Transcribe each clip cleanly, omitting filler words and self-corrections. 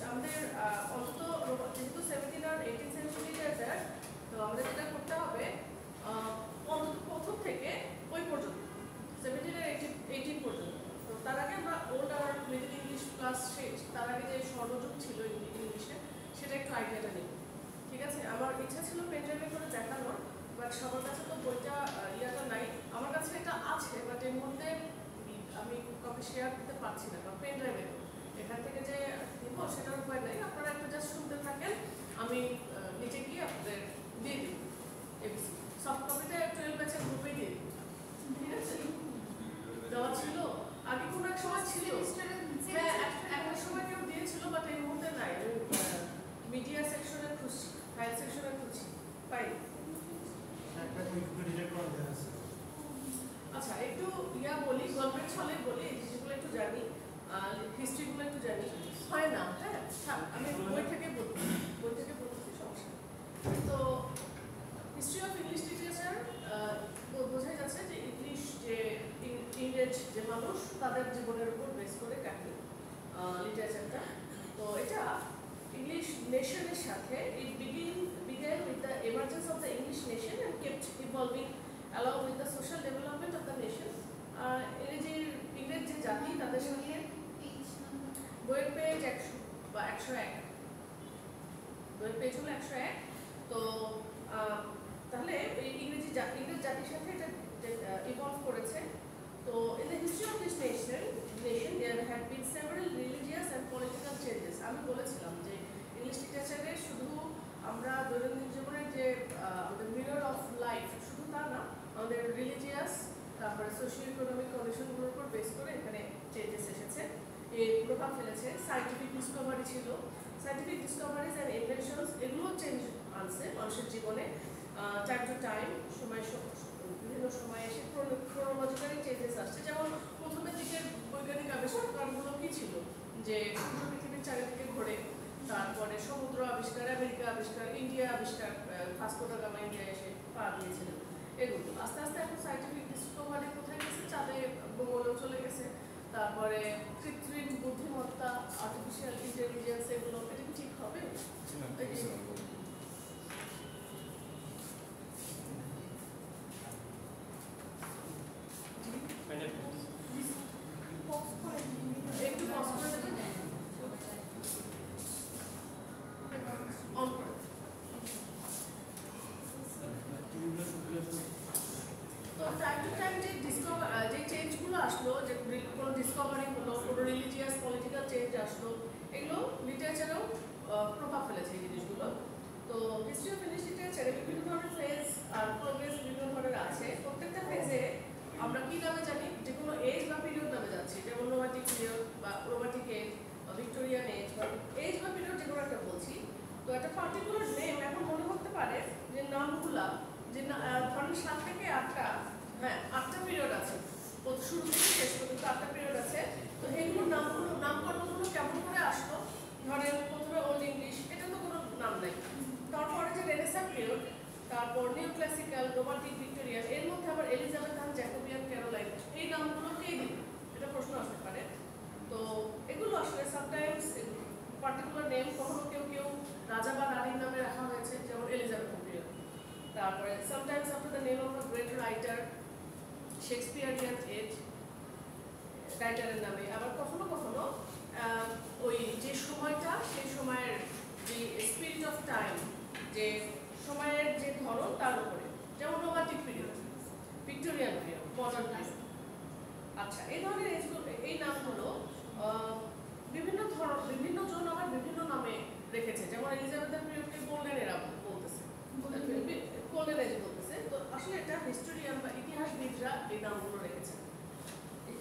আমাদের অন্তত যেহেতু 17 আর 18 সেঞ্চুরি লিটারেচার, তো আমাদের যেটা করতে হবে অন্তত প্রথম থেকে ওই পর্যন্ত 17 আর 18 পর্যন্ত। তো তার আগে আমরা old are middle English plus তার আগে যে স্বর্ণযুগ ছিল ইংলিশে সেটা একটু আইডিয়াটা নেই। ঠিক আছে, আমার ইচ্ছা ছিল পেন ড্রাইভে করে দেখানোর, বাট সবার কাছে তো বইটা ইয়াটা নাই। আমার কাছে এটা আছে, বাট এর মধ্যে আমি কপি শেয়ার করতে পারছি না, কারণ পেন ড্রাইভে এখান থেকে যে দিব সেটার উপায় নাই। আপনারা একটু জাস্ট শুনতে থাকেন, আমি নিচে গিয়ে আপনাদের দিয়ে দিব এবিসি। সফট কপিটা 12 ব্যাচের গ্রুপে দিয়ে দিব। ঠিক আছে, দেওয়া ছিল আগে কোনো এক সময় ছিল, হ্যাঁ একটা সময় কেউ দিয়েছিল, বাট এই মুহূর্তে নাই। মিডিয়া সেকশনে খুঁজছি, ফাইল সেকশনে খুঁজছি, পাই। আচ্ছা, একটু ইয়া বলি, গল্পের ছলে বলি, এই জিনিসগুলো একটু জানি, হিস্ট্রিগুলো একটু জানি, হয় না? হ্যাঁ, আমি বই থেকে বলতেছি, সমস্যা। তো হিস্ট্রি অফ ইংলিশ লিটারেচার বোঝাই যাচ্ছে যে ইংলিশ যে ইংরেজ যে মানুষ তাদের জীবনের উপর বেস করে কাটে লিটারেচারটা। তো এটা ইংলিশ নেশনের সাথে it began with the emergence of the English nation and kept evolving along with the social development of the nation. ইংরেজ যে জাতি তাদের সাথে বইয়ের পেজ 101, বইয়ের পেজ হলো 101। তো তাহলে ইংরেজ জাতির সাথে এটা ইভলভ করেছে। তো in the history of this nation there have been several religious and political changes. আমি বলেছিলাম যে ইংলিশ লিটারেচারে শুধু আমরা দৈনন্দিন জীবনের যে আমাদের মিরর অফ লাইফ শুধু তা না, আমাদের রিলিজিয়াস তারপরে সোশিও ইকোনমিক কন্ডিশনগুলোর উপর বেস করে এখানে চেঞ্জেস এসেছে, এর প্রভাব ফেলেছে। সায়েন্টিফিক ডিসকভারি ছিল, সায়েন্টিফিক ডিসকভারিজ অ্যান্ড ইনভেনশনস, এগুলো চেঞ্জ আনছে মানুষের জীবনে টাইম টু টাইম, বিভিন্ন সময়ে এসে ক্রোনোলজিক্যালি চেঞ্জেস আসছে। যেমন প্রথমের দিকের বৈজ্ঞানিক আবিষ্কারগুলো কি ছিল, যে পৃথিবীর চারিদিকে ঘোরে, তারপরে সমুদ্র আবিষ্কার, আমেরিকা আবিষ্কার, ইন্ডিয়া আবিষ্কার, ভাস্কো দা গামা ইন্ডিয়া এসে পা দিয়েছিলেন। এগুলো আস্তে আস্তে এখন সায়েন্টিফিক ডিসকভারি কোথায় গেছে, চাঁদে মঙ্গলেও চলে গেছে। তারপরে কৃত্রিম বুদ্ধিমত্তা, আর্টিফিশিয়াল ইন্টেলিজেন্স, এগুলো এটা কি ঠিক হবে? একটু পজ করে দেবেন, অন করে। তো টাইম টু টাইম যে চেঞ্জগুলো আসলো, যে কোনো ডিসকভারি হলো, কোনো রিলিজিয়াস পলিটিক্যাল চেঞ্জ আসলো, এগুলো লিটারেচারেও প্রভাব ফেলেছে এই জিনিসগুলো। তো হিস্ট্রি অফ ইংলিশ লিটারেচারে বিভিন্ন ধরনের ফেজ আর প্রোগ্রেস বিভিন্ন ধরনের আছে। প্রত্যেকটা ফেজে আমরা কি নামে জানি, যে কোনো এজ বা পিরিয়ড নামে যাচ্ছি, যেমন রোমান্টিক পিরিয়ড বা রোমান্টিক এজ বা ভিক্টোরিয়ান এজ বা এজ বা পিরিয়ড যে কোনো একটা বলছি। তো একটা পার্টিকুলার নেম এখন মনে করতে পারে যে নামগুলা, যে ধরেন 7 থেকে 8টা, হ্যাঁ 8টা পিরিয়ড আছে, শুরু থেকে শেষ পর্যন্ত 8টা পিরিয়ড আছে। তো এইগুলোর নামকরণগুলো কেমন করে আসলো, ধরেন প্রথমে ওল্ড ইংলিশ, এটা তো কোনো নাম নেই। তারপরে যে রেনেসাঁ পিরিয়ড, তারপর নিউ ক্লাসিক্যাল, রোমান্টিক, ভিক্টোরিয়ান, এর মধ্যে আবার এলিজাবেথান, জ্যাকোবিয়ান, ক্যারোলাইন, এই নামগুলো কে দিল, এটা প্রশ্ন আসতে পারে। তো এগুলো আসলে সামটাইমস পার্টিকুলার নেম, কখনো কেউ রাজা বা রানীর নামে রাখা হয়েছে, যেমন এলিজাবেথান পিরিয়ড। তারপরে sometimes after the name of a great writer, Shakespearean age রাইটারের নামে। আবার কখনো কখনো ওই যে সময়টা, সেই সময়ের যে স্পিরিট অফ টাইম, যে সময়ের যে ধরন তার উপরে, যেমন romantic period, Victorian period, modern period. আচ্ছা, এই ধরনের এজগুলো, এই নামগুলো বিভিন্ন জন আবার বিভিন্ন নামে রেখেছে। যেমন এলিজাবেথান পিরিয়ডকে গোল্ডেন এরা বলতেছে, গোল্ডেন এজ বলতেছে। তো আসলে এটা হিস্টোরিয়ান বা ইতিহাসবিদরা এই নামগুলো রেখেছেন,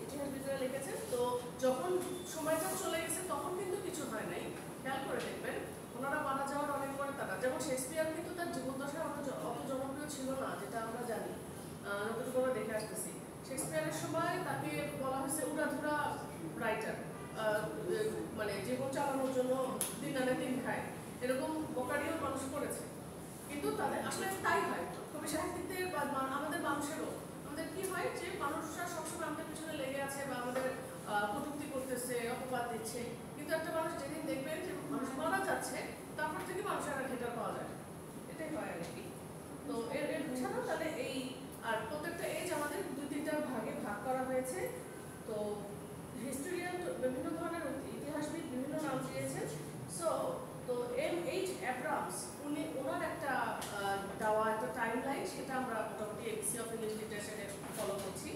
ইতিহাসবিদরা লিখেছেন। তো যখন সময়টা চলে গেছে তখন কিন্তু কিছু হয় নাই, খেয়াল করে দেখবেন। ওনারা মারা যাওয়ার অনেক পরে তারা, যেমন শেক্সপিয়ার কিন্তু তার জীবদ্দশায় অত জনপ্রিয় ছিল না, যেটা আমরা জানি, নতুন করে দেখে আসতেছি। শেক্সপিয়ারের সময় তাকে বলা হয়েছে উড়াধুরা রাইটার, মানে জীবন চালানোর জন্য দিন আনে দিন খায়, এরকম বকারিও মানুষ করেছে। কিন্তু তাদের আসলে তাই হয় কবি সাহিত্যিকদের বা আমাদের মানুষেরও, আমাদের কি হয় যে মানুষরা সবসময় আমাদের পিছনে লেগে আছে বা আমাদের কটূক্তি করতেছে, অপবাদ দিচ্ছে। কিন্তু একটা মানুষ যেদিন দেখবেন যে মানুষ যাচ্ছে তারপর থেকে মানুষের আর হেটার পাওয়া যায়, এটাই হয় আর কি। তো এর ছাড়াও তাহলে এই আর প্রত্যেকটা এজ আমাদের 2-3টা ভাগে ভাগ করা হয়েছে। তো হিস্টোরিয়ান বিভিন্ন ধরনের ইতিহাসবিদ বিভিন্ন নাম দিয়েছেন। তো M.H. অ্যাব্রামস ওনার একটা দেওয়া একটা টাইম লাইন, সেটা আমরা মোটামুটি এবিসি অফ ইংলিশ লিটারেচারে ফলো করছি।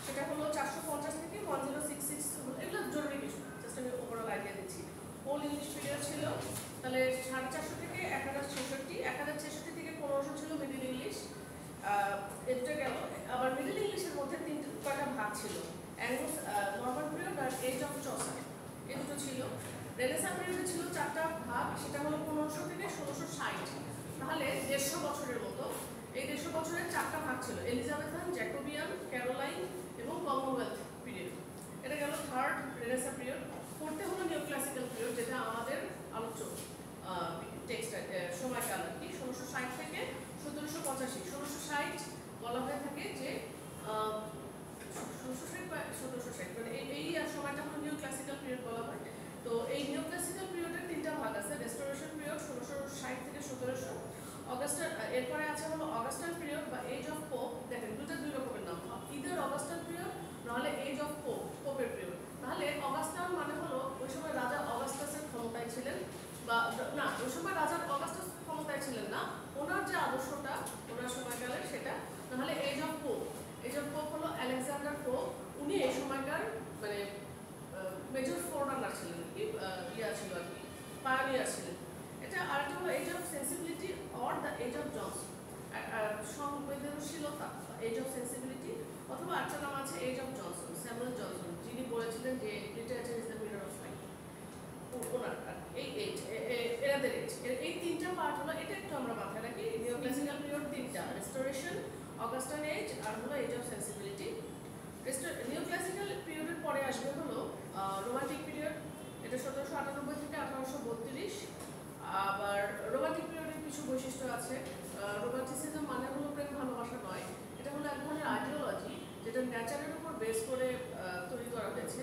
সেটা হলো 450 থেকে 1066, এগুলো জরুরি কিছু না, জাস্ট আমি ওভারঅল আইডিয়া দিচ্ছি। ওল্ড ইংলিশ পিরিয়ড ছিল, তাহলে 450 থেকে 1066, 1066 থেকে 1500 ছিল মিডিল ইংলিশ। এটা গেল। আবার মিডিল ইংলিশের মধ্যে কয়টা ভাগ ছিল, অ্যাংলো নরমান পিরিয়ড আর এজ অফ চসার, এই দুটো ছিল। রেনেসাঁ পিরিয়ডে ছিল 4টা ভাগ, সেটা হলো 1500 থেকে 1660, তাহলে 150 বছরের মতো। এই 150 বছরের 4টা ভাগ ছিল, এলিজাবেথান, জ্যাকোবিয়ান, ক্যারোলাইন এবং কমনওয়েলথ পিরিয়ড। এটা গেল থার্ড রেনেসাঁ পিরিয়ড। ফোর্থে হলো নিউ ক্লাসিক্যাল পিরিয়ড, যেটা আমাদের আলোচ্য টেক্সট সময়কাল আর কি, 1660 থেকে 1785। 1660 বলা হয়ে থাকে যে 1660 বা 1760, মানে এই সময়টা হলো নিউ ক্লাসিক্যাল পিরিয়ড বলা হয়। তো এই নিউ ক্লাসিক্যাল পিরিয়ডের 3টা ভাগ আছে, রেস্টোরেশন পিরিয়ড 1660 থেকে 1700, অগাস্টান, এরপরে আছে হলো অগাস্টান পিরিয়ড বা এজ অফ পোপ। দেখেন দুই রকমের নাম, ইদার অগাস্টান পিরিয়ড নাহলে এজ অফ পোপ, পোপের পিরিয়ড। তাহলে অগাস্টান মানে হলো ওই সময় রাজা অগাস্টাসের ক্ষমতায় ছিলেন, বা না ওই সময় রাজা অগাস্টাস ক্ষমতায় ছিলেন না, ওনার যে আদর্শটা ওনার সময়কালে সেটা। নাহলে age of Pope, age of Pope হলো আলেকজান্ডার পোপ, উনি এই সময়কার মানে মেজর ফোররানার ছিলেন আর কি, ইয়া ছিল আর কি, পায়োনিয়ার ছিলেন। এটা আরেকটা হলো age of sensibility or the age of Johnson, সংবেদনশীলতা, এজ অফ সেন্সিবিলিটি, অথবা একটা নাম আছে age of Johnson, Samuel Johnson, যিনি বলেছিলেন যে literature is the mirror of life. ওনার এই এজ, এরাদের এজ, এই 3টা পার্ট হলো, এটা একটু আমরা মাথায় রাখি। নিউ ক্লাসিক্যাল পিরিয়ড 3টা, রেস্টোরেশন, অগাস্টান এজ আর হলো age of sensibility. New classical পিরিয়ডের পরে আসবে হলো রোমান্টিক পিরিয়ড, এটা 1798 থেকে 1832। আবার রোমান্টিক পিরিয়ডের কিছু বৈশিষ্ট্য আছে। রোমান্টিসিজম মানে হলো প্রেম ভালোবাসা নয়, এটা হলো এক ধরনের আইডিওলজি যেটা নেচারের উপর বেস করে তৈরি করা হয়েছে।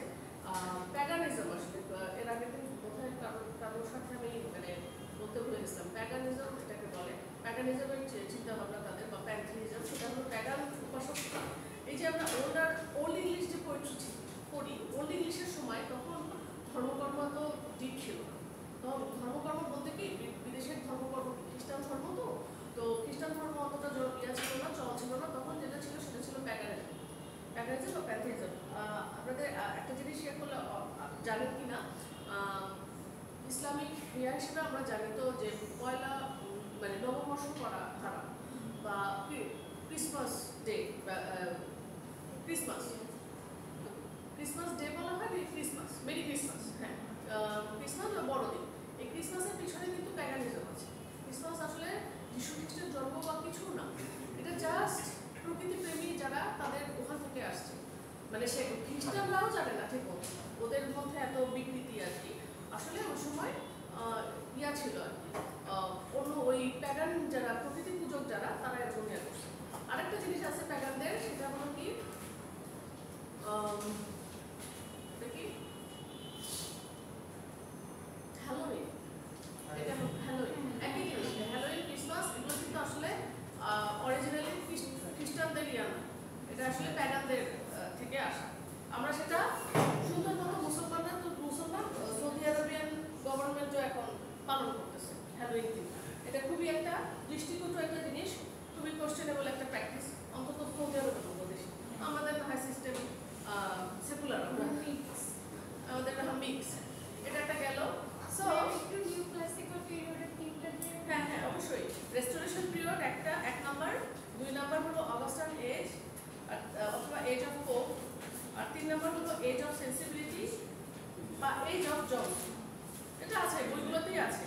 প্যাগানিজম আসলে এর আগের দিন বোধহয় কারোর সাথে আমি মানে বলতে ভুলে গেছিলাম, প্যাগানিজম এটাকে বলে। প্যাগানিজমের চিন্তা ভাবনা তাদের, বা প্যান্থিজম, সেটা হলো প্যাগান উপাসকতা। এই যে আমরা ওল্ড ইংলিশ যে পোয়েট্রি পড়ি, ওল্ড ইংলিশের সময় তখন ধর্মকর্ম তো ঠিক ছিল না। তখন ধর্মকর্ম বলতে কি, বিদেশের ধর্মকর্ম খ্রিস্টান ধর্ম, তো খ্রিস্টান ধর্ম অতটা ইয়া ছিল না, চল ছিল না, তখন যেটা ছিল সেটা ছিল প্যাগানিজম, প্যাগানিজম বা প্যান্থিজম। আপনাদের একটা জিনিস শেয়ার করলে জানেন কি না, ইসলামিক ইয়া হিসেবে আমরা জানি তো যে পয়লা মানে নববর্ষ করা ধারা বা ক্রিসমাস ডে, ক্রিসমাস ডে বলা হয়, ক্রিসমাস, মেরি ক্রিসমাস, হ্যাঁ, ক্রিসমাস বা বড়দিন। এই ক্রিসমাসের পিছনে কিন্তু প্যাগানিজম আছে। ক্রিসমাস আসলে যীশু খ্রিস্টের জন্ম বা কিছু না, এটা জাস্ট প্রকৃতিপ্রেমী যারা তাদের ওখান থেকে আসছে, মানে সে খ্রিস্টানরাও জানে না ঠিক মতো, ওদের মধ্যে এত বিকৃতি আর কি। আসলে ওই সময় ইয়া ছিল আর কি, অন্য ওই প্যাগান যারা প্রকৃতি পূজক যারা, তারা এরকম ইয়া করছে। আরেকটা জিনিস আছে প্যাগানদের, সেটা হলো কি দেখি হ্যালোউইন, এটা হ্যালোউইন, একই জিনিস। হ্যালোউইন, ক্রিসমাস, এগুলো কিন্তু আসলে অরিজিনালি খ্রিস্টানদের ইয়া না, এটা আসলে প্যাগানদের থেকে আসা। আমরা সেটা সুন্দর মতো মুসলমান সৌদি আরবিয়ান গভর্নমেন্টও এখন পালন করতেছে হ্যালোউইন দিন। এটা খুবই একটা দৃষ্টিকটু একটা জিনিস, খুবই কোশ্চেনেবল একটা প্র্যাকটিস, অন্তত সৌদি আরবের মতো দেশে। আমাদের হাই সিস্টেম সেকুলার, আমাদের মিক্স, এটা একটা গেল। সো নিউ ক্লাসিক্যাল পিরিয়ডের 3টা, হ্যাঁ হ্যাঁ অবশ্যই। রেস্টোরেশন পিরিয়ড একটা, 1 নাম্বার, 2 নাম্বার হলো অগাস্টান এজ অথবা এজ অফ পোপ, আর 3 নাম্বার হলো এজ অফ সেন্সিবিলিটি বা এজ অফ জনসন। এটা আছে বইগুলোতেই আছে।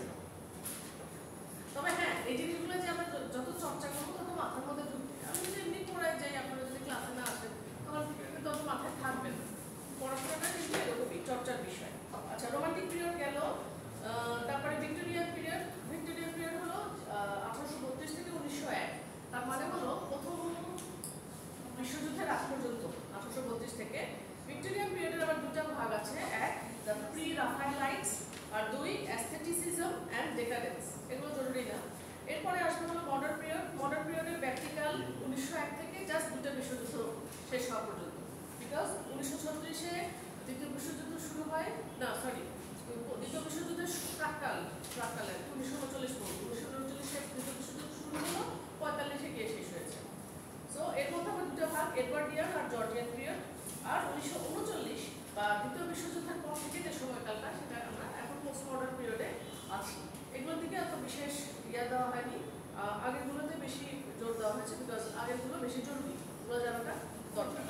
তবে হ্যাঁ, এই জিনিসগুলো যে আমরা যত চর্চা করবো তত মাথার মধ্যে ঢুকবে। আমি যদি এমনি পড়ে যাই, আপনারা যদি ক্লাসে না আসেন তখন তত মাথায় থাকবে না। পড়াশোনাটা কিন্তু এরকমই চর্চার বিষয়। আচ্ছা, রোমান্টিক পিরিয়ড গেল। তারপরে ভিক্টোরিয়ান পিরিয়ড। ভিক্টোরিয়ান পিরিয়ড হলো 1832 থেকে 1901, তার মানে হলো প্রথম বিশ্বযুদ্ধের আগ পর্যন্ত, 1832 থেকে। ভিক্টোরিয়ান পিরিয়ডের আবার 2টা ভাগ আছে, 1 দ্য প্রি রাফায়েলাইটস আর 2 অ্যাস্থেটিসিজম অ্যান্ড দ্বিতীয় বিশ্বযুদ্ধ শেষ হওয়া পর্যন্ত। বিকজ 1936-এ দ্বিতীয় বিশ্বযুদ্ধ শুরু হয়, না সরি, দ্বিতীয় বিশ্বযুদ্ধের প্রাক্কালে 1939 পর্যন্ত, 1939-এ দ্বিতীয় বিশ্বযুদ্ধ শুরু হলো, 45-এ গিয়ে শেষ হয়েছে। সো এর মধ্যে আমরা দুটো ভাগ, এডওয়ার্ডিয়ান আর জর্জিয়ান পিরিয়ড। আর 1939 বা দ্বিতীয় বিশ্বযুদ্ধের পর থেকে যে সময়কালটা, সেটা আমরা এখন পোস্ট মডার্ন পিরিয়ডে আছি। এগুলোর দিকে এত বিশেষ দেওয়া হয়নি, আগেরগুলোতে বেশি জোর দেওয়া হয়েছে, বিকজ আগেরগুলো বেশি জরুরি, এগুলো জানাটা দরকার।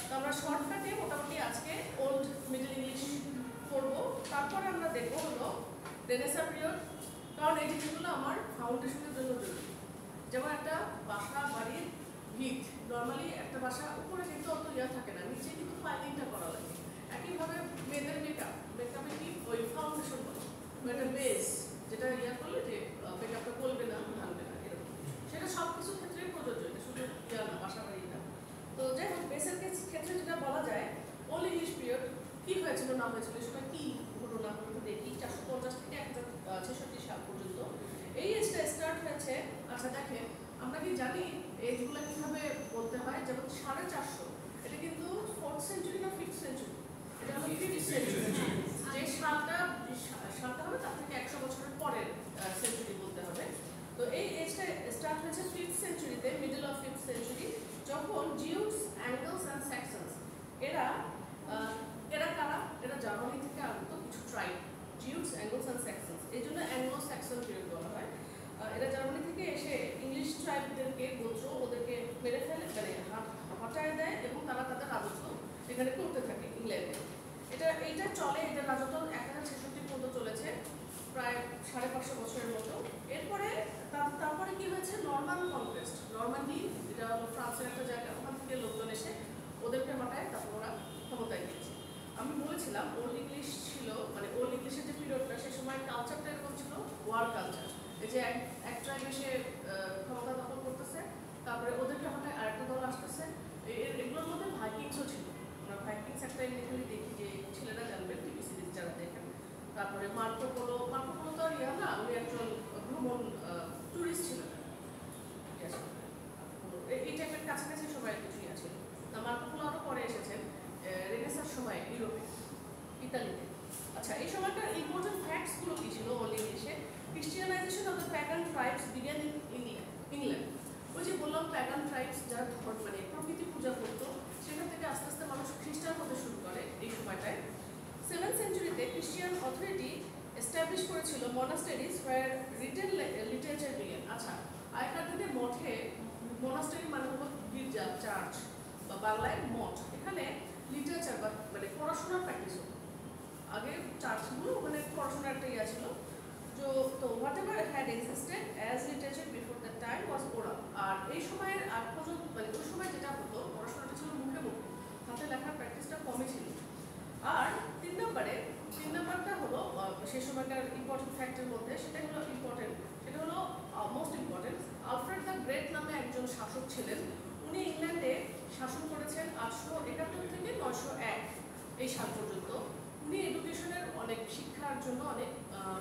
তো আমরা শর্টকাটে মোটামুটি আজকে ওল্ড মিডল ইংলিশ পড়বো। তারপরে আমরা দেখবো হলো রেনেসাঁ পিরিয়ড, কারণ এই জিনিসগুলো আমার ফাউন্ডেশনের জন্য জরুরি। যেমন একটা বাসা বাড়ির ভিত, নর্মালি একটা বাসা উপরে কিন্তু অত থাকে না, নিচে কিন্তু ফাইলিংটা করা লাগে। একইভাবে মেয়েদের মেকআপে কি ওই ফাউন্ডেশন বলে, একটা বেস, যেটা করলে যে মেকআপটা বলবে না, ভাঙবে না, এরকম। সেটা সব কিছু ক্ষেত্রেই প্রযোজ্য, এটা শুধু না, বাসা বাড়ি না। তো যাই হোক, বেসের ক্ষেত্রে যেটা বলা যায়, ওল্ড ইংলিশ পিরিয়ড কি হয়েছিল না হয়েছিল, সেটা কি ঘটনা ঘটতে দেখি 450 থেকে 1066 সাল পর্যন্ত। এই এজটা স্টার্ট হয়েছে। আচ্ছা দেখেন, আমরা কি জানি এজগুলো কিভাবে বলতে হয়? যেমন 450, এটা কিন্তু 4th সেঞ্চুরি না 5th সেঞ্চুরি? এটা হলো 5th সেঞ্চুরি। যে সালটা হবে তার থেকে 100 বছরের পরের সেঞ্চুরি বলতে হবে। তো এই এজটা স্টার্ট হয়েছে 5th সেঞ্চুরিতে, মিডল অফ 5th সেঞ্চুরি, যখন জিউস, অ্যাঙ্গলস অ্যান্ড স্যাক্সনস, এরা কারা? এরা জার্মানি থেকে আগত কিছু ট্রাইব, জিউস, অ্যাঙ্গলস অ্যান্ড স্যাক্সনস, এই জন্য অ্যাঙ্গলো স্যাক্সন পিরিয়ড বলা হয়। এরা জার্মানি থেকে এসে ইংলিশ ট্রাইবদেরকে, গোত্র, ওদেরকে মেরে ফেলে, মানে হটায় দেয়, এবং তারা তাদের রাজত্ব এখানে করতে থাকে ইংল্যান্ডে। এইটা চলে, এদের রাজত্ব 1066 পর্যন্ত চলেছে, প্রায় 550 বছরের মতো। এরপরে তারপরে কি হয়েছে? নরমান কনকোয়েস্ট, নরমান্ডি, যেটা হলো ফ্রান্সের একটা জায়গা, ওখান থেকে লোকজন এসে ওদেরকে হটায়, তারপর ওরা ক্ষমতায় গিয়েছে। আমি বলেছিলাম ওল্ড ইংলিশ ছিল, মানে ওল্ড ইংলিশের যে পিরিয়ডটা, সে সময় কালচারটা এরকম ছিল, ওয়ার কালচার। এই যে এক ট্রাইব এসে ক্ষমতা দখল করতেছে, তারপরে ওদেরকে হঠাৎ আরেকটা দল আসতেছে। এগুলোর মধ্যে ভাইকিংসও ছিল। আমরা ভাইকিংস একটা এখানে দেখি, যে ছেলেরা জানবেন টিভি সিরিজ যারা দেখেন। তারপরে মার্কো পোলো তো আর না, উনি একজন ভ্রমণ টুরিস্ট ছিলেন, এই টাইপের কাছাকাছি সবাই কিছু ছিল। মার্কো পোলো আরও পরে এসেছেন রেনেসাঁর সময় ইউরোপে, ইতালিতে। আচ্ছা, এই সময়কার ইম্পর্টেন্ট ফ্যাক্টসগুলো কি ছিল ওল্ড ইংলিশে? Christianization of the pagan tribes began in England. ওই যে বললাম, প্যাগান ট্রাইবস যারা মানে প্রকৃতি পূজা করতো, সেখান থেকে আস্তে আস্তে মানুষ খ্রিস্টান হতে শুরু করে এই সময়টায়। 7th সেঞ্চুরিতে খ্রিস্টিয়ান অথরিটি এস্টাবলিশ করেছিল মনাস্টারিজ ওয়্যার রিটেন লিটারেচার বিগেন। আচ্ছা, আগেকার দিনে মঠে, মনাস্টারি মানে হলো গির্জা, চার্চ, বা বাংলায় মঠ, এখানে লিটারেচার বা মানে পড়াশোনার প্র্যাকটিস হতো। আগে চার্চগুলো ওখানে পড়াশোনার একটা ইয়া ছিল। তো whatever had existed as literature before that time was oral. আর এই সময়ের আগ পর্যন্ত, মানে ওই সময় যেটা হতো, পড়াশোনাটা ছিল মুখে মুখে, হাতে লেখার প্র্যাকটিসটা কমই ছিল। আর 3 নাম্বারটা হলো সেই সময়কার ইম্পর্টেন্ট ফ্যাক্টের মধ্যে, সেটা হলো most important. Alfred the great নামে একজন শাসক ছিলেন। উনি ইংল্যান্ডে শাসন করেছেন 871 থেকে 901 এই সাল পর্যন্ত। উনি এডুকেশনের অনেক, শিক্ষার জন্য অনেক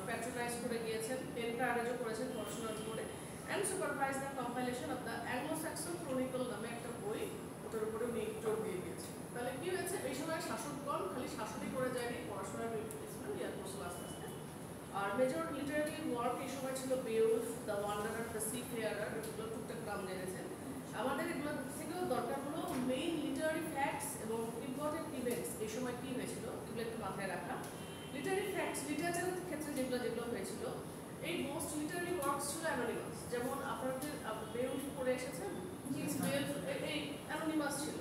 প্যাট্রোনাইজ করে গিয়েছেন, এনকারেজও করেছেন পড়াশোনার উপরে, and supervise the compilation of the Anglo-Saxon chronicle নামে একটা বই, ওটার উপরে উনি জোর দিয়ে গিয়েছেন। তাহলে কি হয়েছে? এই সময় শাসকগণ খালি শাসনই করে যায়নি, পড়াশোনার ইয়ার করছিল আস্তে আস্তে। আর মেজর লিটারারি ওয়ার্ক এই সময় ছিল Beowulf, the Wanderer, the seafarer, এগুলো টুকটাক নাম জেনেছেন। আমাদের এগুলো থেকেও দরকার হলো মেইন লিটারারি ফ্যাক্টস এবং ইম্পর্টেন্ট ইভেন্টস এই সময় কী হয়েছিল, এগুলো একটু মাথায় রাখা। লিটারারি ফ্যাক্টস, লিটারেচারের ক্ষেত্রে যেগুলো হয়েছিল, এই মোস্ট লিটারারি ওয়ার্কস ছিল অ্যানোনিমাস। যেমন আপনাদের বেওলফ পড়ে এসেছেন, বেওলফ এই অ্যানোনিমাস ছিল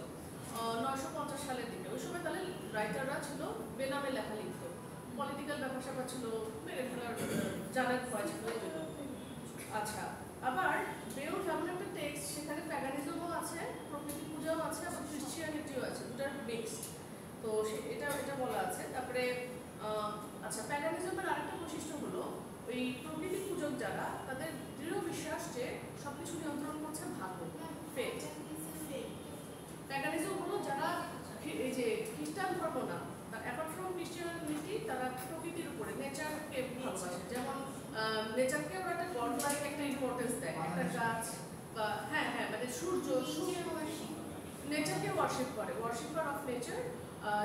950 সালের দিকে। ওই সময় তাহলে রাইটাররা ছিল বেনামে লেখা লিখত, পলিটিক্যাল ব্যাপার স্যাপার ছিল, মেরে ফেলার জানার ভয় ছিল এই জন্য। আচ্ছা, আবার বেওলফ এমন একটা টেক্সট, সেখানে প্যাগানিজমও আছে, প্রকৃতি পূজাও আছে, আবার ক্রিশ্চিয়ানিটিও আছে, দুটার মিক্স। তো এটা বলা আছে। তারপরে আচ্ছা, প্যাগানিজমের আরেকটা বৈশিষ্ট্য হলো, ওই প্রকৃতি পূজক যারা, তাদের দৃঢ় বিশ্বাস যে সবকিছু নিয়ন্ত্রণ করছে ভাগ্য, ফেট। প্যাগানিজম হলো যারা এই যে খ্রিস্টান ধর্ম না, অ্যাপার্ট ফ্রম ক্রিশ্চিয়ানিটি, তারা প্রকৃতির উপরে, নেচারকে ভালোবাসে। যেমন নেচারকে ওরা একটা গড লাইক একটা ইম্পর্টেন্স দেয়, একটা গাছ বা হ্যাঁ মানে মানে সূর্য, নেচারকে ওয়ার্শিপ করে, ওয়ার্শিপার অফ নেচার।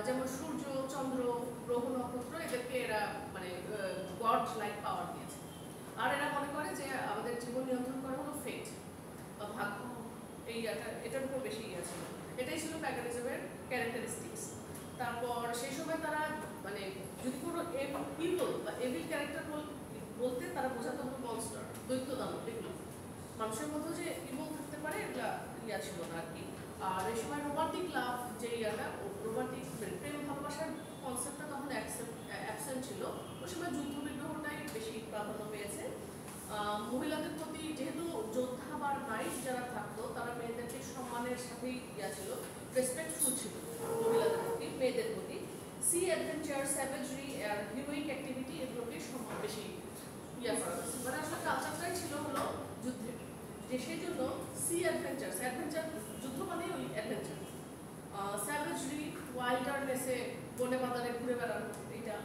যেমন সূর্য, চন্দ্র, গ্রহ, নক্ষত্র, এদেরকে এরা মানে গড লাইক পাওয়ার দিয়েছে। আর এরা মনে করে যে আমাদের জীবন নিয়ন্ত্রণ করা হলো ফেট বা ভাগ্য, এটার উপর বেশি ইয়ে ছিল। এটাই ছিল প্যাগানিজমের ক্যারেক্টারিস্টিক্স। তারপর সেই সময় তারা মানে যদি কোনো ইভিল বা এভিল ক্যারেক্টার বলতে তারা বোঝাতো হলো মনস্টার, দৈত্য দানব, এগুলো মানুষের মধ্যে যে ইভিল থাকতে পারে এগুলা ইয়া ছিল না আর কি। আর এই সময় রোমান্টিক লাভ যে ইয়াটা, রোমান্টিক প্রেম ভালোবাসার কনসেপ্টটা তখন অ্যাবসেন্ট ছিল। ওই সময় যুদ্ধ বিগ্রহটাই বেশি প্রাধান্য পেয়েছে। মহিলাদের প্রতি যেহেতু যোদ্ধা বা নাইট যারা থাকতো তারা মেয়েদেরকে সম্মানের সাথেই ইয়া ছিল, রেসপেক্টফুল ছিল মহিলাদের প্রতি, মেয়েদের প্রতি। সি অ্যাডভেঞ্চার, স্যাভেজরি আর হিরোইক অ্যাক্টিভিটি এগুলোকে সম্মান বেশি ইয়া করা হয়েছে। মানে আসলে কালচারটাই ছিল হলো যুদ্ধের, যে সেই জন্য সি অ্যাডভেঞ্চার, অ্যাডভেঞ্চার যুদ্ধ মানে ওই অ্যাডভেঞ্চার, স্যাভেজরি ওয়াইল্ডারনেসে বনে বাজারে ঘুরে বেড়ানো, এইটা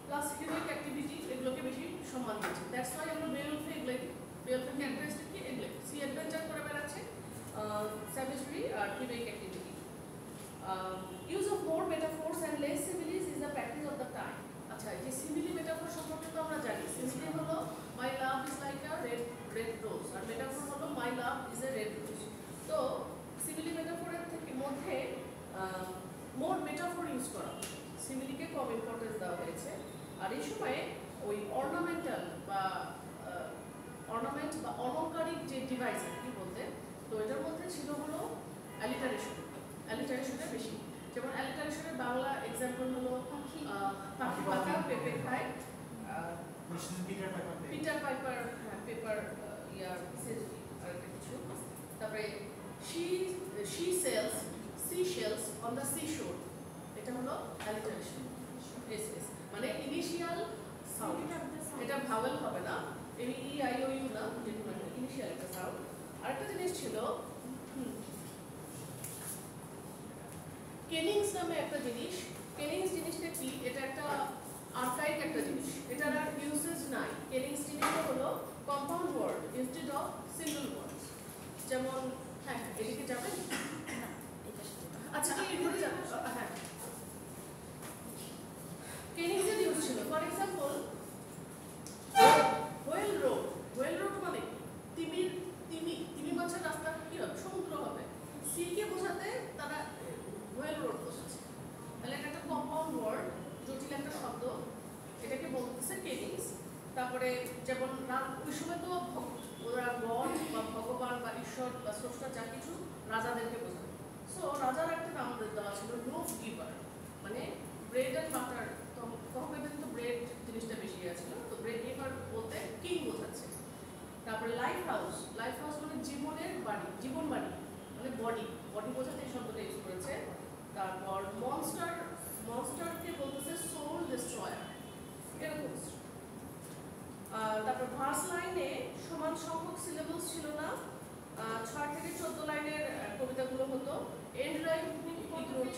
প্লাস হিরোইক অ্যাক্টিভিটি এগুলোকে বেশি সম্মান দিচ্ছে। দ্যাটস ওয়াই আমরা বেলফে এগুলো, বেলফে ক্যারেক্টারিস্টিক কি এগুলো সি অ্যাডভেঞ্চার করে বেড়াচ্ছে, স্যাভেজরি আর heroic activity. Use of more metaphors and less similes is the practice of the time. আচ্ছা, এই যে সিমিলি মেটাফোর সম্পর্কে তো আমরা জানি, সিমিলি হলো my love is like a red rose, আর মেটাফোর হলো my love is a red rose. তো সিমিলি মেটাফোরের থেকে মধ্যে মোর মেটাফোর ইউজ করা, সিমিলিকে কম ইম্পর্টেন্স দেওয়া হয়েছে। আর এই সময়ে ওই অর্নামেন্টাল বা অর্নামেন্ট বা অলংকারিক যে ডিভাইস কি বলতে, তো এটার মধ্যে ছিল হলো অ্যালিটারেশন, অ্যালিটারেশনটা বেশি। যেমন অ্যালিটারেশনের বাংলা এক্সাম্পল হলো পাখি পাতা পেঁপে খায়, পিটার পাইপার পেপার ইয়ার আর একটা কিছু। তারপরে she sells seashells on the seashore, এটা হলো অ্যালিটারেশন। মানে ইনিশিয়াল সাউন্ড, এটা ভাওয়েল হবে না, এই ই আই ও ইউ না, যেগুলো ইনিশিয়াল একটা সাউন্ড। আরেকটা জিনিস ছিল কেনিংস নামে একটা জিনিস। কেনিংস জিনিসটা কি? এটা একটা আর্কাইক একটা জিনিস, এটার আর ইউসেজ নাই। কেনিংস জিনিসটা হলো compound word instead of single words. যেমন হ্যাঁ, এদিকে যাবেন? আচ্ছা, এদিকে যাবেন। হ্যাঁ, কেনিংসের ইউজ ছিল। For example whale road, whale road মানে তিমি মাছের রাস্তা কি হবে? সমুদ্র হবে। সি কে বোঝাতে তারা হোয়েল রোড বোঝাচ্ছে। তাহলে এটা একটা কম্পাউন্ড ওয়ার্ড, জটিল একটা শব্দ, এটাকে বলতেছে কেনিংস। তারপরে যেমন ওই সময় তো ওরা গড বা ভগবান বা ঈশ্বর বা স্রষ্টা যা কিছু রাজাদেরকে বোঝায়। সো রাজার একটা নাম দেওয়া ছিল লোভ গিভার, মানে ব্রেড অ্যান্ড বাটার। তখন কিন্তু ব্রেড জিনিসটা বেশি আছে, তো ব্রেড গিভার বলতে কিং বোঝাচ্ছে। তারপরে লাইফ হাউস, লাইফ হাউস মানে জীবনের বাড়ি, জীবন বাড়ি মানে বডি, বডি বোঝাতে এই শব্দটা ইউজ করেছে। তারপর মনস্টার, মনস্টারকে বলতেছে সোল ডিস্ট্রয়ার, এরকম। তারপর ভার্স লাইনে সমান সংখ্যক সিলেবলস ছিল না, 6 থেকে 14 লাইনের কবিতাগুলো হতো। এন্ড রাইম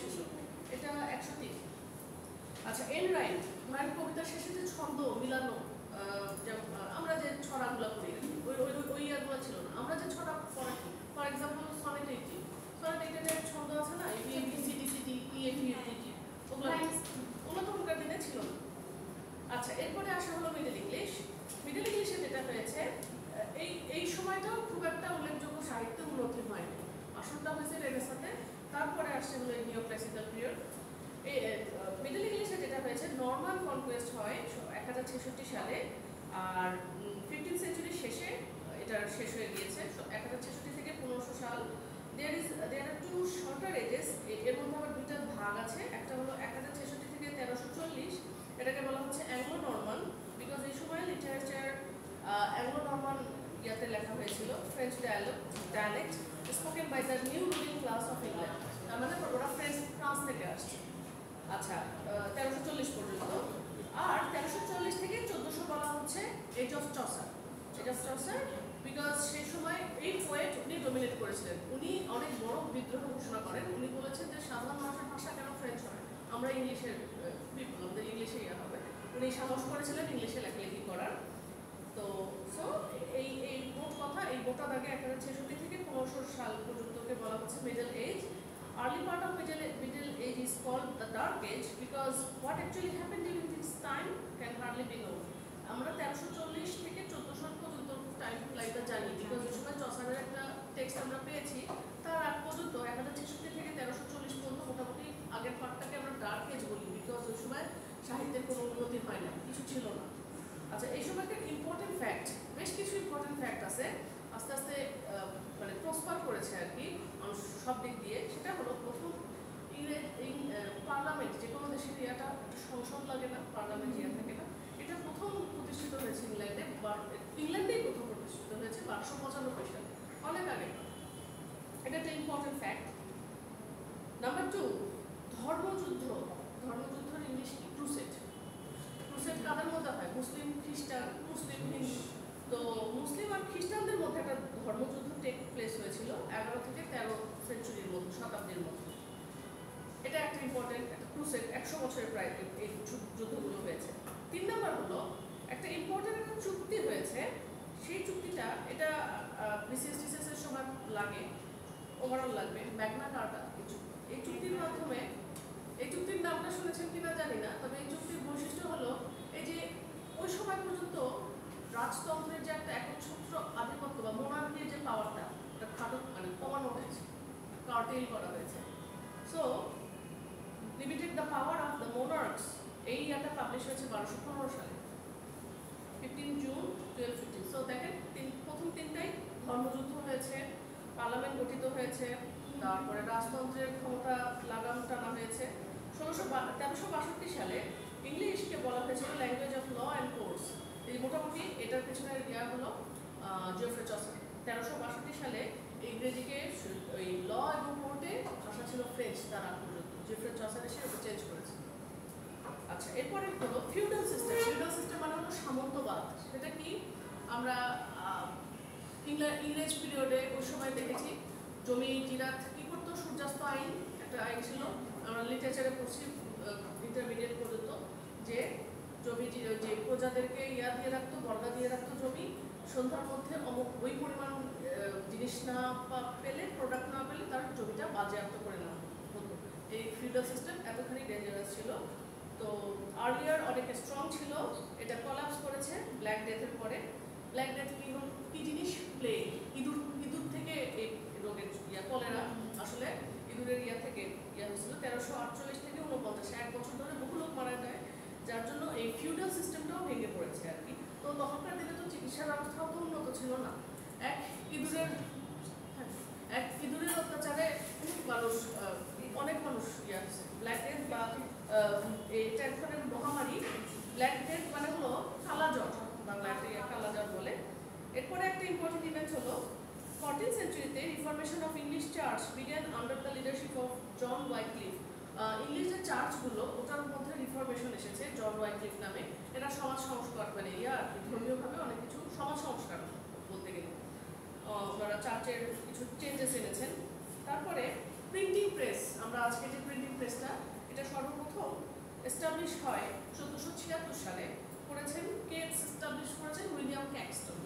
ছিল, এটা 103। আচ্ছা, এন্ড রাইম মানে কবিতার শেষে যে ছন্দ মিলানো, যেমন আমরা যে ছড়াগুলো পড়ি ওই ইয়ারগুলো ছিল না। আমরা যে ছড়া পড়ি, ফর এক্সাম্পল সনেট 80, সনেট 80 এর ছন্দ আছে না, A B C D C D E F G G, ওগুলো তখনকার দিনে ছিল না। আচ্ছা, এরপরে আসা হলো মিডল ইংলিশ। মিডল ইংলিশে যেটা হয়েছে, এই সময়টাও খুব একটা উল্লেখযোগ্য সাহিত্য উন্নতি হয়নি। আসলটা হয়েছে রেনেসাঁতে, তারপরে আসছে হলো নিও ক্লাসিক্যাল পিরিয়ড। মিডল ইংলিশে যেটা হয়েছে, নরমান কনকোয়েস্ট হয় 1066 সালে, আর 15th সেঞ্চুরির শেষে এটা শেষ হয়ে গিয়েছে 1066 থেকে 1500 সাল। দেয়ার আর টু শর্টার এজেস, এর মধ্যে আবার দুইটা ভাগ আছে। একটা হলো 1066 থেকে 1340, এটাকে বলা হচ্ছে অ্যাংলো নরমান, বিকজ এই সময় লিটারেচার অ্যাংলো নরমান ইয়াতে লেখা হয়েছিল, French dialect spoken by the new ruling class of England, তার মানে ওরা ফ্রান্স থেকে আসছে। আচ্ছা, 1340 পর্যন্ত। আর 1340 থেকে 1400 বলা হচ্ছে age of Chaucer. Age of Chaucer because সেই সময় এই পোয়েট উনি ডমিনেট করেছিলেন। উনি অনেক বড় বিদ্রোহ ঘোষণা করেন। উনি বলেছেন যে সাধারণ মানুষের ভাষা কেন ফ্রেঞ্চ হয়, আমরা ইংলিশের পিপল, আমাদের ইংলিশে ইয়া হবে। উনি সাহস করেছিলেন ইংলিশে লেখালেখি করার। তো তো সো এই মোট কথা এই গোটা দাগে 1066 থেকে 1500 সাল পর্যন্তকে বলা হচ্ছে middle age. Early part of middle age is called the dark age because what actually happened during this time can hardly be known. আমরা 1340 থেকে 1400 পর্যন্ত টাইম লাইনটা জানি বিকজ ওই সময় চসারের একটা টেক্সট আমরা পেয়েছি, তার আগ পর্যন্ত 1066 থেকে 1340 পর্যন্ত মোটামুটি আগের পার্টটাকে আমরা ডার্ক এজ বলি বিকজ ওই সময় সাহিত্যের কোনো উন্নতি হয় না, কিছু ছিল না। আচ্ছা, এই সময়কার ইম্পর্টেন্ট ফ্যাক্ট, বেশ কিছু ইম্পর্টেন্ট ফ্যাক্ট আছে, আস্তে আস্তে মানে প্রসপার করেছে আর কি মানুষ সব দিক দিয়ে। সেটা হলো প্রথম পার্লামেন্ট, যে কোনো দেশের ইয়াটা সংসদ লাগে না, পার্লামেন্ট ইয়া থাকে না, এটা প্রথম প্রতিষ্ঠিত হয়েছে ইংল্যান্ডে, ইংল্যান্ডেই প্রথম প্রতিষ্ঠিত হয়েছে 1295 সালে, অনেক আগে। এটা একটা ইম্পর্টেন্ট ফ্যাক্ট। নাম্বার 2, ধর্মযুদ্ধ। ধর্মযুদ্ধের ইংলিশ কি? ক্রুসেড। ক্রুসেড কাদের মধ্যে হয়? মুসলিম, খ্রিস্টান, মুসলিম, হিন্দু। তো মুসলিম আর খ্রিস্টানদের মধ্যে একটা ধর্মযুদ্ধ টেক প্লেস হয়েছিল 11 থেকে 13 সেঞ্চুরির মধ্যে, শতাব্দীর মধ্যে। এটা একটা ইম্পর্টেন্ট একটা ক্রুসেড, 100 বছরের প্রায় এই যুদ্ধগুলো হয়েছে। 3 নম্বর হলো একটা ইম্পর্টেন্ট একটা চুক্তি হয়েছে, সেই চুক্তিটা এটা বিসিএস এর সময় লাগে, ওভারঅল লাগবে, ম্যাগনা কার্টা। এই চুক্তির মাধ্যমে, এই চুক্তির নামটা শুনেছেন কিনা জানি না, তবে এই চুক্তির বৈশিষ্ট্য হলো এই যে ওই সময় পর্যন্ত রাজতন্ত্রের যে একটা একচ্ছত্র আধিপত্য বা মোনার্কির যে পাওয়ারটা, এটা খাটো মানে কমানো হয়েছে, কার্টেল করা হয়েছে। So limited the power of the মোনার্কস, এই ইয়াটা পাবলিশ হয়েছে 1215 সালে, 15 জুন 1215। সো দেখেন প্রথম তিনটাই ধর্মযুদ্ধ হয়েছে, পার্লামেন্ট গঠিত হয়েছে, তারপরে রাজতন্ত্রের ক্ষমতা লাগাম টানা হয়েছে। 1362 সালে ইংলিশকে বলা হয়েছিল language of law and courts. এই মোটামুটি এটার পেছনের ইয়া হলো জেফ্রে চসার। 1362 সালে ইংরেজিকে ওই ল এবং কোর্টে ভাষা ছিল ফ্রেঞ্চ, তার আগ পর্যন্ত জেফ্রে চসার এসে ওটা চেঞ্জ করেছে। আচ্ছা, এরপরে হলো ফিউডাল সিস্টেম। ফিউডাল সিস্টেম মানে হলো সামন্তবাদ। সেটা কি? আমরা ইংরেজ পিরিয়ডে ওই সময় দেখেছি জমি জিরাত কি করতো, সূর্যাস্ত আইন একটা আইন ছিল, আমরা লিটারেচারে পড়ছি ইন্টারমিডিয়েট পর্যন্ত, যে জমি যে প্রজাদেরকে ইয়া দিয়ে রাখতো, বর্গা দিয়ে রাখতো জমি, সন্ধ্যার মধ্যে ওই পরিমাণ জিনিস না পেলে, প্রোডাক্ট না পেলে তার জমিটা বাজেয়াপ্ত করে নেওয়া হতো। এই ফিউডাল সিস্টেম এতখানি ডেঞ্জারাস ছিল। তো আর্লিয়ার অনেক স্ট্রং ছিল, এটা কলাপস করেছে ব্ল্যাক ডেথের পরে। ব্ল্যাক ডেথ কি জিনিস? প্লেগ, ইঁদুর থেকে এই রোগের ইয়া, কলেরা আসলে ইঁদুরের ইয়া থেকে ইয়া হয়েছিল 1348 থেকে 49, 1 বছর ধরে বহু লোক মারা যায়, যার জন্য এই ফিউডাল সিস্টেমটাও ভেঙে পড়েছে আর কি। তো তখনকার দিনে তো চিকিৎসা ব্যবস্থাও তো উন্নত ছিল না। এক ইঁদুরের অত্যাচারে অনেক মানুষ ইয়া হচ্ছে। ব্ল্যাক ডেথ বা এটা এক ধরনের মহামারী। ব্ল্যাক ডেথ মানে হলো কালাজ্বর, বাংলাতে কালাজ্বর বলে। এরপরে একটা ইম্পর্টেন্ট ইভেন্ট হলো 14th সেঞ্চুরিতে reformation of English church began under the leadership of John Wycliffe. English যে চার্চগুলো, ওটার মধ্যে রিফরমেশন এসেছে জন ওয়াইক্লিফ নামে। এরা সমাজ সংস্কার মানে ইয়া আর কি, ধর্মীয়ভাবে অনেক কিছু সমাজ সংস্কার বলতে গেলে ওনারা চার্চের কিছু চেঞ্জেস এনেছেন। তারপরে প্রিন্টিং প্রেস, আমরা আজকে যে প্রিন্টিং প্রেসটা, এটা সর্বপ্রথম এস্টাবলিশ হয় 1476 সালে। করেছেন কে এস্টাবলিশ করেছেন? William Caxton.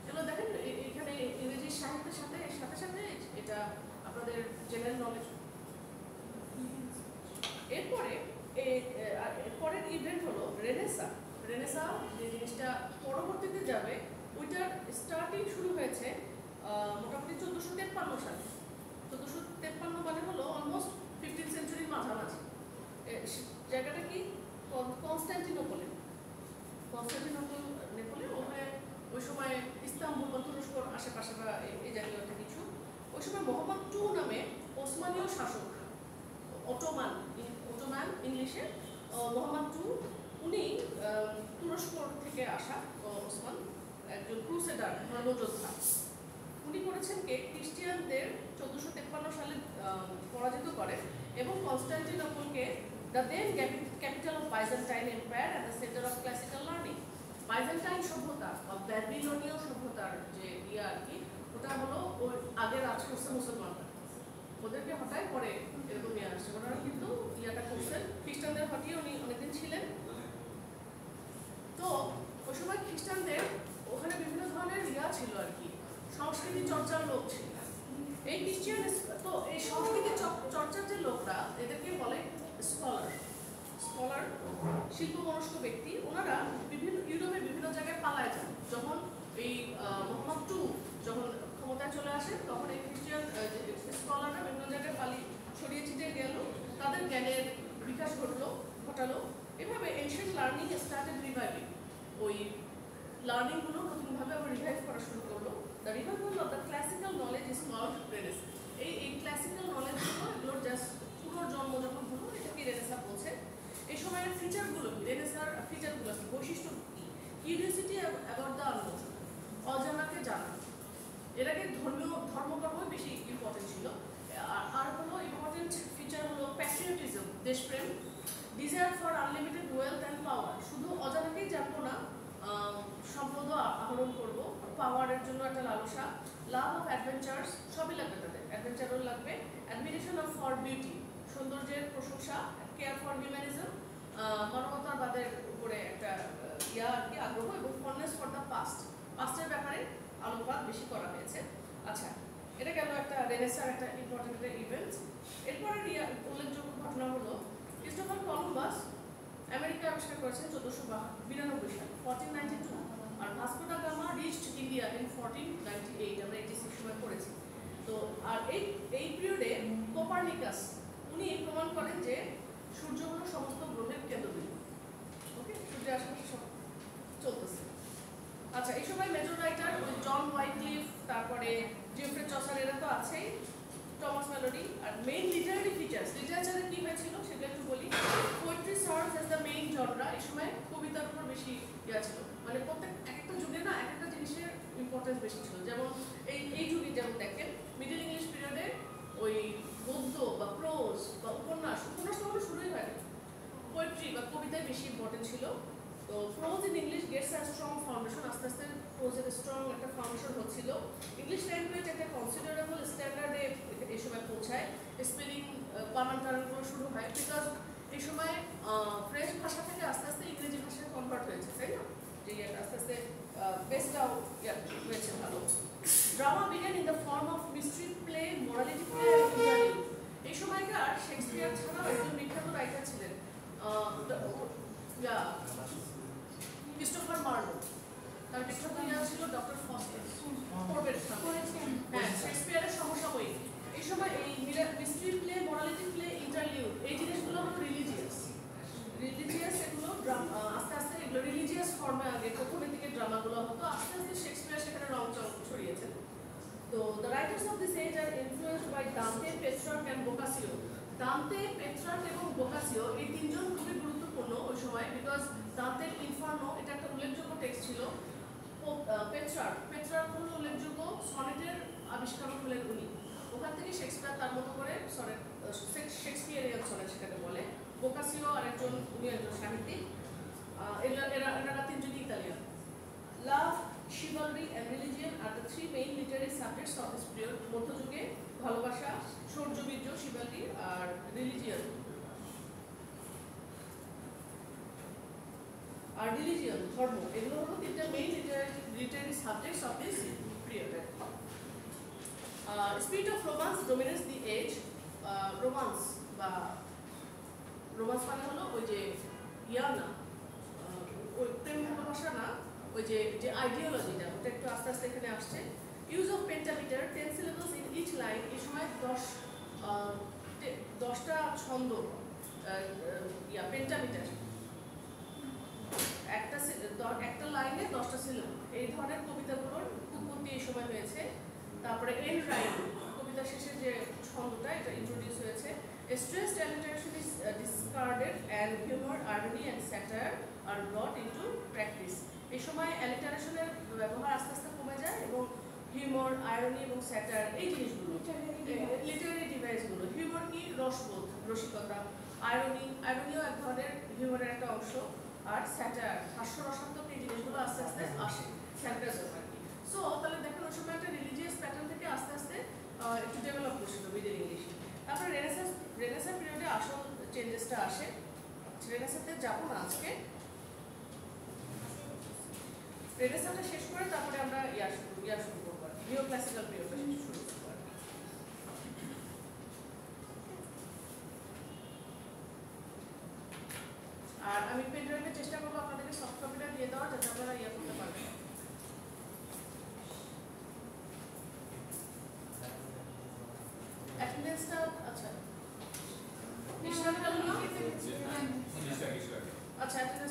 এগুলো দেখেন এখানে ইংরেজি সাহিত্যের সাথে সাথে এটা আপনাদের জেনারেল নলেজ। এরপরের ইভেন্ট হলো রেনেসা। রেনেসা যে জিনিসটা পরবর্তীতে যাবে, ওইটার স্টার্টিং শুরু হয়েছে মোটামুটি 1453 সালে। 1453 মানে হলো অলমোস্ট 15th সেঞ্চুরির মাঝামাঝি। জায়গাটা কি? কনস্ট্যান্টিনোপলে। নেপোলে ওখানে ওই সময় ইস্তাম্বুল বা তুরস্কর আশেপাশে বা এই জাতীয় একটা কিছু। ওই সময় মোহাম্মদ II নামে ওসমানীয় শাসক, অটোমান ইংলিশে মোহাম্মদ II, উনি তুরস্ক থেকে আসা ওসমান, একজন ক্রুসেডার, ধর্মযোদ্ধা। উনি করেছেন কে খ্রিস্টিয়ানদের 1453 সালে পরাজিত করেন এবং কনস্ট্যান্টিনোপলকে the then capital of Byzantine empire at the centre of classical learning. Byzantine সভ্যতা বা ব্যাবিলনীয় সভ্যতার যে ইয়ে আর কি, ওটা হলো ওই আগে রাজ করছে মুসলমানরা, ওদেরকে হঠাৎ পরে এরকম নিয়ে আসছে। ওনারা কিন্তু ইয়াটা করছেন, খ্রিস্টানদের হটিয়ে উনি অনেকদিন ছিলেন। তো ওই সময় খ্রিস্টানদের শিল্পমনস্ক ব্যক্তি, ওনারা বিভিন্ন ইউরোপের বিভিন্ন জায়গায় পালায় যান। যখন এই মোহাম্মদ টু যখন ক্ষমতায় চলে আসেন, তখন এই খ্রিস্টান স্কলাররা বিভিন্ন জায়গায় ছড়িয়ে ছিটিয়ে গেল, তাদের জ্ঞানের বিকাশ ঘটালো। এভাবে এনশিয়েন্ট লার্নিং স্টার্টেড রিভাইভিং, ওই লার্নিংগুলো নতুনভাবে আবার রিভাইভ করা শুরু করলো। The revival of the classical knowledge is called renaissance. এই ক্লাসিক্যাল নলেজগুলো এগুলোর জাস্ট পুনর্জন্ম যখন হলো, এটাকে রেনেসাঁ বলছে। এই সময়ের ফিচারগুলো কি, রেনেসাঁর ফিচারগুলো কি, বৈশিষ্ট্য কি? কিউরিওসিটি অ্যাবাউট দ্য আননোন, অজানাকে জানা। এর আগে ধর্মকর্ম বেশি ইম্পর্টেন্ট ছিল। আর হলো ইম্পর্টেন্ট ফিচার হলো প্যাট্রিয়টিজম, দেশপ্রেম, desire for unlimited wealth and power. শুধু অজানাকেই জানবো না, সম্পদ আহরণ করবো, পাওয়ারের জন্য একটা লালসা, লাভ অফ অ্যাডভেঞ্চার্স, সবই লাগবে তাদের, অ্যাডভেঞ্চারও লাগবে, অ্যাডমিরেশন অফ ফর বিউটি, সৌন্দর্যের প্রশংসা, কেয়ার ফর হিউম্যানিজম, মানবতাবাদের উপরে একটা আগ্রহ, এবং ফন্ডনেস ফর দ্য পাস্টের ব্যাপারে আলোকপাত বেশি করা হয়েছে। আচ্ছা, এটা গেল একটা রেনেসাঁর একটা ইম্পর্টেন্ট ইভেন্ট। এরপরে উল্লেখযোগ্য ঘটনা হলো ক্রিস্টোফার কলম্বাস আমেরিকা আবিষ্কার করেছেন 1492 সালে, 1492, আর Vasco da Gama reached India in 1498, আমরা 86 সময় পড়েছি। তো আর এই পিরিয়ডে কোপারনিকাস উনি প্রমাণ করেন যে সূর্য হলো সমস্ত গ্রহের কেন্দ্রবিন্দু। ওকে, সূর্যের আশেপাশে সব চলতেছে। আচ্ছা, এই সময় মেজর রাইটার জন ওয়াইক্লিফ, তারপরে জেফ্রে চসার, এরা তো আছেই, টমাস মেলোডি। আর মেইন লিটারারি ফিচার্স, লিটারেচারে কি হয়েছিল সেটা একটু বলি। Poetry serves as the main genre. এই সময় কবিতার উপর বেশি ছিল, মানে একটা যুগে না এক একটা জিনিসের ইম্পর্টেন্স বেশি ছিল। যেমন এই যুগে যেমন দেখেন মিডল ইংলিশ পিরিয়ডে ওই গদ্য বা প্রোজ বা উপন্যাস তখন শুরুই হয়নি, পোয়েট্রি বা কবিতায় বেশি ইম্পর্টেন্ট ছিল। তো prose in English gets a strong foundation, আস্তে আস্তে প্রোজের স্ট্রং একটা ফাউন্ডেশন হচ্ছিল। ইংলিশ ল্যাঙ্গুয়েজ একটা কনসিডারেবল স্ট্যান্ডার্ডে এই সময় পৌঁছায়, স্পেলিং বানান টানানগুলো শুরু হয়, বিকজ এই সময় ফ্রেঞ্চ ভাষা থেকে আস্তে আস্তে ইংরেজি ভাষায় কনভার্ট হয়েছে, তাই না? যে আস্তে আস্তে বেসটাও হয়েছে ভালো। Drama begin in the form of mystery play, morality play and interview. এই সময়কার শেক্সপিয়ার ছাড়াও একজন বিখ্যাত রাইটার ছিলেন ক্রিস্টোফার মার্লো, তার বিখ্যাত ছিল ডক্টর ফস্টার, পড়বেন হ্যাঁ, শেক্সপিয়ারের সমসাময়িক। এই সময় এই mystery play, morality play, interview, এই জিনিসগুলো হলো রিলিজিয়াস, এগুলো আস্তে আস্তে এগুলো রিলিজিয়াস ফর্মে আগে প্রথমের দিকে ড্রামাগুলো হতো, আস্তে আস্তে শেক্সপিয়ার সেখানে রং ছড়িয়েছেন। তো the writers of this age are influenced by Dante, Petrarch and Boccaccio. Dante, Petrarch এবং বোকাসিও এই তিনজন খুবই গুরুত্বপূর্ণ ওই সময়, বিকজ দান্তের ইনফার্নো এটা একটা উল্লেখযোগ্য টেক্সট ছিল। পেট্রার্ক হলো উল্লেখযোগ্য সনেটের আবিষ্কারক হলেন উনি, ওখান থেকে শেক্সপিয়ার তার মতো করে সনেট, শেক্সপিয়ারিয়ান সনেট সেটাকে বলে। বোকাসিও আরেকজন, উনি একজন সাহিত্যিক, এরা তিনজনই Italian. Love, chivalry and religion are the three main literary subjects of this period. মধ্যযুগে ভালোবাসা, শৌর্যবীর্য, chivalry আর রিলিজিয়ন ধর্ম, এগুলো হলো তিনটা main literary subjects of this period. Spirit of romance dominates the age. Romance মানে হলো ওই যে না, ওই প্রেম ভালোবাসা না, ওই যে আইডিওলজিটা, ওটা একটু আস্তে আস্তে এখানে আসছে। Use of pentameter, 10 syllables in each line. এই সময় 10টা ছন্দ, পেন্টামিটার, একটা লাইনে 10টা সিলেবল, এই ধরনের কবিতাগুলোর উৎপত্তি এই সময় হয়েছে। তারপরে এন্ড রাইম, কবিতা শেষে যে ছন্দটা, এটা ইন্ট্রোডিউস হয়েছে। Stressed alliteration is discarded and humor, irony and satire are brought into practice. এই সময় অ্যালিটারেশনের ব্যবহার আস্তে আস্তে কমে যায়, এবং হিউমার, আয়রনি এবং স্যাটার, এই জিনিসগুলো লিটারারি ডিভাইসগুলো। হিউমার কি? রসবোধ, রসিকতা। আয়রনিও এক ধরনের হিউমারের একটা অংশ। আর স্যাটার, হাস্যরসাত্মক, এই জিনিসগুলো আস্তে আস্তে আসে, স্যাটারিজম আর কি। সো তাহলে দেখুন ওই সময় একটা রিলিজিয়াস প্যাটার্ন থেকে আস্তে আস্তে একটু ডেভেলপ করছিল মিডল ইংলিশ। তারপরে রেনেসাঁ পিরিয়ডে আসল চেঞ্জেসটা আসে। রেনেসাঁতে যাবো না আজকে, রেনেসাঁটা শেষ করে তারপরে আমরা শুরু করবো, নিও ক্লাসিক্যাল পিরিয়ডটা শুরু করবো। আর আমি পেন ড্রাইভে চেষ্টা করবো আপনাদেরকে সফট কপিটা দিয়ে দেওয়ার, যাতে আপনারা ইয়ে করতে পারবেন। অ্যাটেন্ডেন্সটা আচ্ছা, আচ্ছা